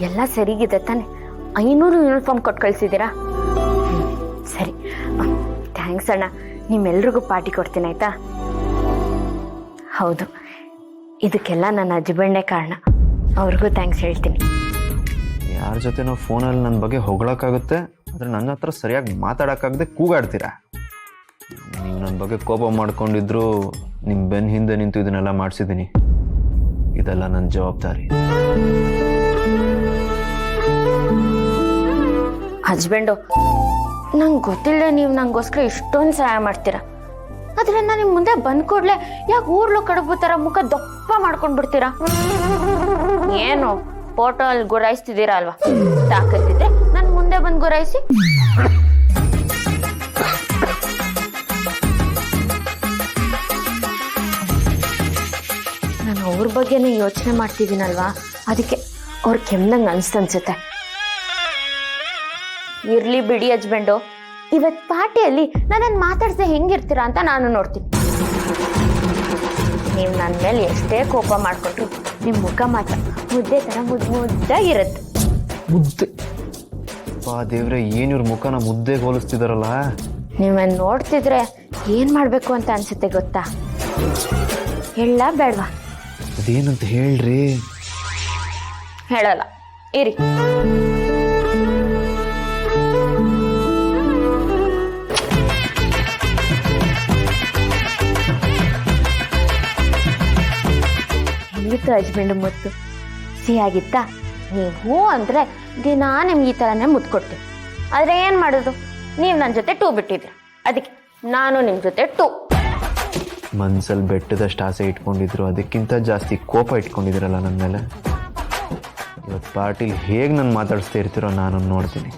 ಎಲ್ಲ ಸರಿಗಿದೆ ತಾನೆ? 500 ಯೂನಿಫಾರ್ಮ್ ಕೊಟ್ಟು ಕಳಿಸಿದ್ದೀರಾ? ಸರಿ, ಥ್ಯಾಂಕ್ಸ್ ಅಣ್ಣ. ನಿಮ್ಮೆಲ್ರಿಗೂ ಪಾರ್ಟಿ ಕೊಡ್ತೀನಿ ಆಯ್ತಾ? ಹೌದು, ಇದಕ್ಕೆಲ್ಲ ನನ್ನ ಅಜ್ಜಿಬಣ್ಣೆ ಕಾರಣ. ಅವ್ರಿಗೂ ಥ್ಯಾಂಕ್ಸ್ ಹೇಳ್ತೀನಿ. ಯಾರ ಜೊತೆನೋ ಫೋನಲ್ಲಿ ನನ್ನ ಬಗ್ಗೆ ಹೊಗಳಕ್ಕಾಗುತ್ತೆ, ಆದರೆ ನನ್ನ ಹತ್ರ ಸರಿಯಾಗಿ ಮಾತಾಡೋಕ್ಕಾಗದೆ ಕೂಗಾಡ್ತೀರಾ. ನೀವು ನನ್ನ ಬಗ್ಗೆ ಕೋಪ ಮಾಡ್ಕೊಂಡಿದ್ರು ನಿಮ್ಮ ಬೆನ್ನ ಹಿಂದೆ ನಿಂತು ಇದನ್ನೆಲ್ಲ ಮಾಡಿಸಿದ್ದೀನಿ. ಇದೆಲ್ಲ ನನ್ನ ಜವಾಬ್ದಾರಿ. ಹಸ್ಬೆಂಡು, ನಂಗೆ ಗೊತ್ತಿಲ್ಲದೆ ನೀವು ನಂಗೋಸ್ಕರ ಇಷ್ಟೊಂದು ಸಹಾಯ ಮಾಡ್ತೀರಾ. ಆದರೆ ನಾನು ನಿಮ್ಮ ಮುಂದೆ ಬಂದ ಕೂಡಲೇ ಯಾಕೆ ಊರ್ಲೋ ಕಡುಬು ಥರ ಮುಖ ದಪ್ಪ ಮಾಡ್ಕೊಂಡು ಬಿಡ್ತೀರಾ? ಏನು ಫೋಟೋ ಅಲ್ಲಿ ಗುರಾಯಿಸ್ತಿದ್ದೀರಾ ಅಲ್ವಾ? ತಾಕತ್ತಿದ್ರೆ ನನ್ನ ಮುಂದೆ ಬಂದು ಗುರಾಯಿಸಿ. ನಾನು ಅವ್ರ ಬಗ್ಗೆನೇ ಯೋಚನೆ ಮಾಡ್ತಿದ್ದೀನಲ್ವಾ, ಅದಕ್ಕೆ ಅವ್ರ ಕೆಮ್ದಂಗೆ ಅನ್ಸುತ್ತೆ. ಇರ್ಲಿ ಬಿಡಿ ಹಸ್ಬೆಂಡು, ಇವತ್ತು ಪಾರ್ಟಿಯಲ್ಲಿ ನನ್ನನ್ನು ಮಾತಾಡ್ಸದೆ ಹೆಂಗಿರ್ತೀರಾ ಅಂತ ನಾನು ನೋಡ್ತೀನಿ. ನೀವು ನನ್ನ ಮೇಲೆ ಎಷ್ಟೇ ಕೋಪ ಮಾಡಿಕೊಂಡ್ರು ನಿಮ್ಮ ಮುಖ ಮಾತ್ರ ಮುದ್ದೆ ಥರ ಮುದ್ದಾಗಿರುತ್ತೆ. ಮುದ್ದೆ ಬಾ ದೇವ್ರೆ, ಏನು ಇವ್ರ ಮುಖನ ಮುದ್ದೆಗೆ ಹೋಲಿಸ್ತಿದಾರಲ್ಲ. ನೀವನ್ನ ನೋಡ್ತಿದ್ರೆ ಏನು ಮಾಡಬೇಕು ಅಂತ ಅನ್ಸುತ್ತೆ ಗೊತ್ತಾ? ಹೇಳ ಬೇಡವಾ? ಅದೇನಂತ ಹೇಳ್ರಿ. ಹೇಳಲ್ಲ, ಇರಿ. ಹೆಂಗಿತ್ತು ಹಸ್ಬೆಂಡ್ ಮುತ್ತು? ಸಿಹಿಯಾಗಿತ್ತಾ? ನೀವು ಹೂ ಅಂದರೆ ದಿನ ನಿಮ್ಗೆ ಈ ಥರನೇ ಮುತ್ತು ಕೊಡ್ತೀವಿ. ಆದರೆ ಏನು ಮಾಡೋದು, ನೀವು ನನ್ನ ಜೊತೆ 2 ಬಿಟ್ಟಿದ್ರಿ, ಅದಕ್ಕೆ ನಾನು ನಿಮ್ಮ ಜೊತೆ 2. ಮನ್ಸಲ್ಲಿ ಬೆಟ್ಟದಷ್ಟು ಆಸೆ ಇಟ್ಕೊಂಡಿದ್ರು, ಅದಕ್ಕಿಂತ ಜಾಸ್ತಿ ಕೋಪ ಇಟ್ಕೊಂಡಿದ್ದೀರಲ್ಲ ನನ್ನ ಮೇಲೆ. ಇವತ್ತು ಪಾರ್ಟಿಲಿ ಹೇಗೆ ನಾನು ಮಾತಾಡಿಸ್ತಾ ಇರ್ತೀರೋ ನಾನು ನೋಡ್ತೀನಿ.